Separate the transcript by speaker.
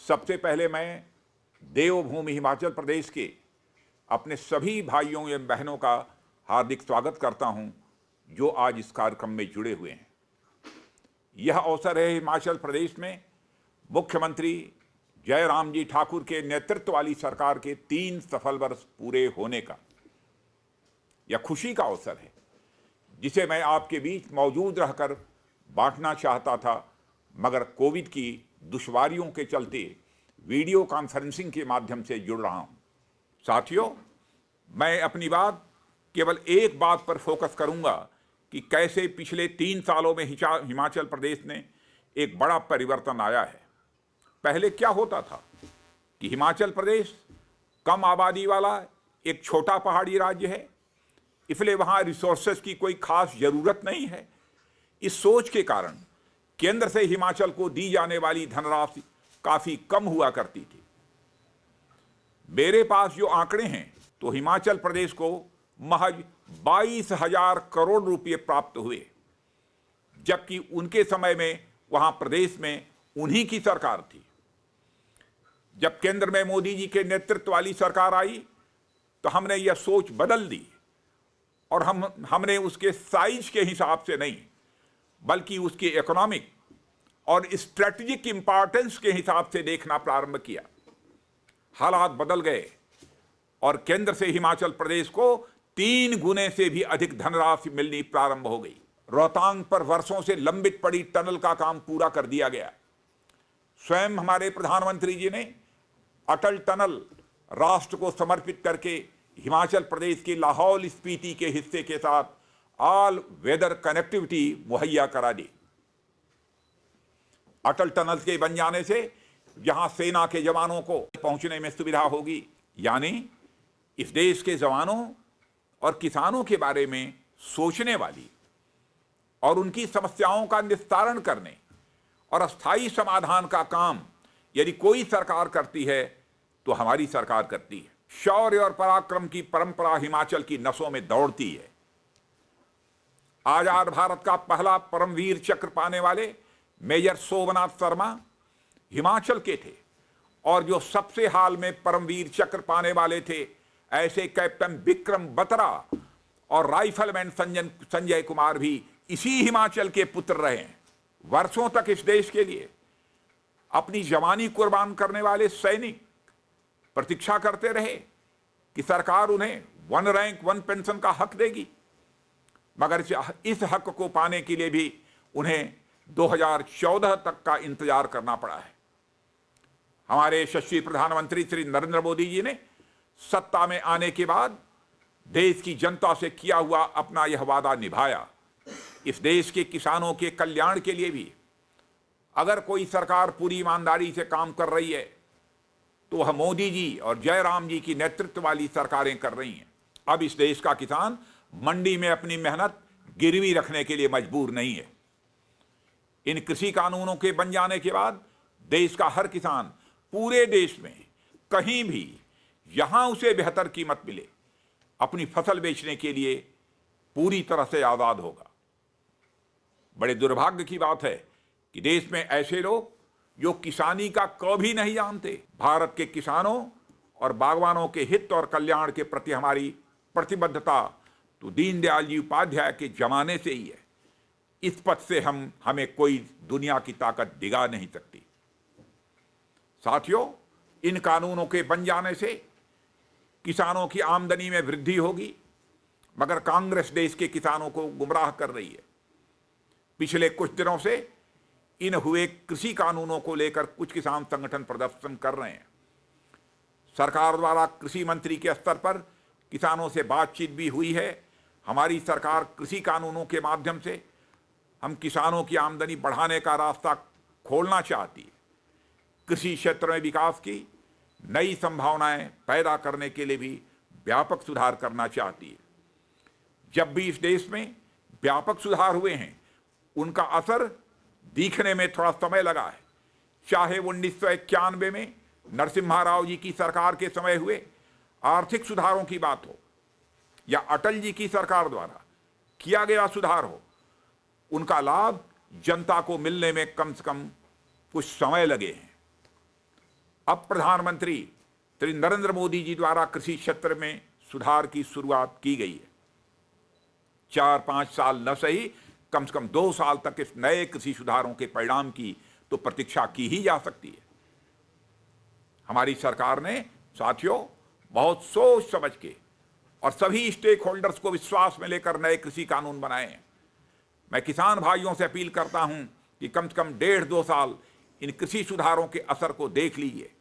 Speaker 1: सबसे पहले मैं देवभूमि हिमाचल प्रदेश के अपने सभी भाइयों एवं बहनों का हार्दिक स्वागत करता हूं जो आज इस कार्यक्रम में जुड़े हुए हैं। यह अवसर है हिमाचल प्रदेश में मुख्यमंत्री जयराम जी ठाकुर के नेतृत्व वाली सरकार के 3 सफल वर्ष पूरे होने का। यह खुशी का अवसर है जिसे मैं आपके बीच मौजूद रहकर बांटना चाहता था, मगर कोविड की दुश्वारियों के चलते वीडियो कॉन्फ्रेंसिंग के माध्यम से जुड़ रहा हूं। साथियों, मैं अपनी बात केवल एक बात पर फोकस करूंगा कि कैसे पिछले 3 सालों में हिमाचल प्रदेश में एक बड़ा परिवर्तन आया है। पहले क्या होता था कि हिमाचल प्रदेश कम आबादी वाला एक छोटा पहाड़ी राज्य है, इसलिए वहां रिसोर्सेज की कोई खास जरूरत नहीं है। इस सोच के कारण केंद्र से हिमाचल को दी जाने वाली धनराशि काफी कम हुआ करती थी। मेरे पास जो आंकड़े हैं तो हिमाचल प्रदेश को महज 22,000 करोड़ रुपए प्राप्त हुए, जबकि उनके समय में वहां प्रदेश में उन्हीं की सरकार थी। जब केंद्र में मोदी जी के नेतृत्व वाली सरकार आई तो हमने यह सोच बदल दी और हमने उसके साइज के हिसाब से नहीं बल्कि उसकी इकोनॉमिक और स्ट्रेटेजिक इंपॉर्टेंस के हिसाब से देखना प्रारंभ किया। हालात बदल गए और केंद्र से हिमाचल प्रदेश को 3 गुने से भी अधिक धनराशि मिलनी प्रारंभ हो गई। रोहतांग पर वर्षों से लंबित पड़ी टनल का काम पूरा कर दिया गया। स्वयं हमारे प्रधानमंत्री जी ने अटल टनल राष्ट्र को समर्पित करके हिमाचल प्रदेश के लाहौल स्पीति के हिस्से के साथ ऑल वेदर कनेक्टिविटी मुहैया करा दी। अटल टनल के बन जाने से जहां सेना के जवानों को पहुंचने में सुविधा होगी, यानी इस देश के जवानों और किसानों के बारे में सोचने वाली और उनकी समस्याओं का निस्तारण करने और अस्थायी समाधान का काम यदि कोई सरकार करती है तो हमारी सरकार करती है। शौर्य और पराक्रम की परंपरा हिमाचल की नसों में दौड़ती है। आजाद भारत का पहला परमवीर चक्र पाने वाले मेजर सोमनाथ शर्मा हिमाचल के थे और जो सबसे हाल में परमवीर चक्र पाने वाले थे ऐसे कैप्टन विक्रम बत्रा और राइफलमैन संजय कुमार भी इसी हिमाचल के पुत्र रहे हैं। वर्षों तक इस देश के लिए अपनी जवानी कुर्बान करने वाले सैनिक प्रतीक्षा करते रहे कि सरकार उन्हें 1 रैंक 1 पेंशन का हक देगी, मगर इस हक को पाने के लिए भी उन्हें 2014 तक का इंतजार करना पड़ा है। हमारे यशस्वी प्रधानमंत्री श्री नरेंद्र मोदी जी ने सत्ता में आने के बाद देश की जनता से किया हुआ अपना यह वादा निभाया। इस देश के किसानों के कल्याण के लिए भी अगर कोई सरकार पूरी ईमानदारी से काम कर रही है तो वह मोदी जी और जयराम जी की नेतृत्व वाली सरकारें कर रही हैं। अब इस देश का किसान मंडी में अपनी मेहनत गिरवी रखने के लिए मजबूर नहीं है। इन कृषि कानूनों के बन जाने के बाद देश का हर किसान पूरे देश में कहीं भी जहां उसे बेहतर कीमत मिले अपनी फसल बेचने के लिए पूरी तरह से आजाद होगा। बड़े दुर्भाग्य की बात है कि देश में ऐसे लोग जो किसानी का कभी नहीं जानते। भारत के किसानों और बागवानों के हित और कल्याण के प्रति हमारी प्रतिबद्धता तो दीनदयाल जी उपाध्याय के जमाने से ही है। इस पथ से हमें कोई दुनिया की ताकत डिगा नहीं सकती। साथियों, इन कानूनों के बन जाने से किसानों की आमदनी में वृद्धि होगी, मगर कांग्रेस देश के किसानों को गुमराह कर रही है। पिछले कुछ दिनों से इन हुए कृषि कानूनों को लेकर कुछ किसान संगठन प्रदर्शन कर रहे हैं। सरकार द्वारा कृषि मंत्री के स्तर पर किसानों से बातचीत भी हुई है। हमारी सरकार कृषि कानूनों के माध्यम से हम किसानों की आमदनी बढ़ाने का रास्ता खोलना चाहती है। कृषि क्षेत्र में विकास की नई संभावनाएं पैदा करने के लिए भी व्यापक सुधार करना चाहती है। जब भी इस देश में व्यापक सुधार हुए हैं उनका असर दिखने में थोड़ा समय लगा है। चाहे 1991 में नरसिम्हा राव जी की सरकार के समय हुए आर्थिक सुधारों की बात हो या अटल जी की सरकार द्वारा किया गया सुधार हो, उनका लाभ जनता को मिलने में कम से कम कुछ समय लगे हैं। अब प्रधानमंत्री श्री नरेंद्र मोदी जी द्वारा कृषि क्षेत्र में सुधार की शुरुआत की गई है। 4-5 साल न सही, कम से कम 2 साल तक इस नए कृषि सुधारों के परिणाम की तो प्रतीक्षा की ही जा सकती है। हमारी सरकार ने साथियों बहुत सोच समझ के और सभी स्टेक होल्डर्स को विश्वास में लेकर नए कृषि कानून बनाए हैं। मैं किसान भाइयों से अपील करता हूं कि कम से कम 1.5-2 साल इन कृषि सुधारों के असर को देख लीजिए।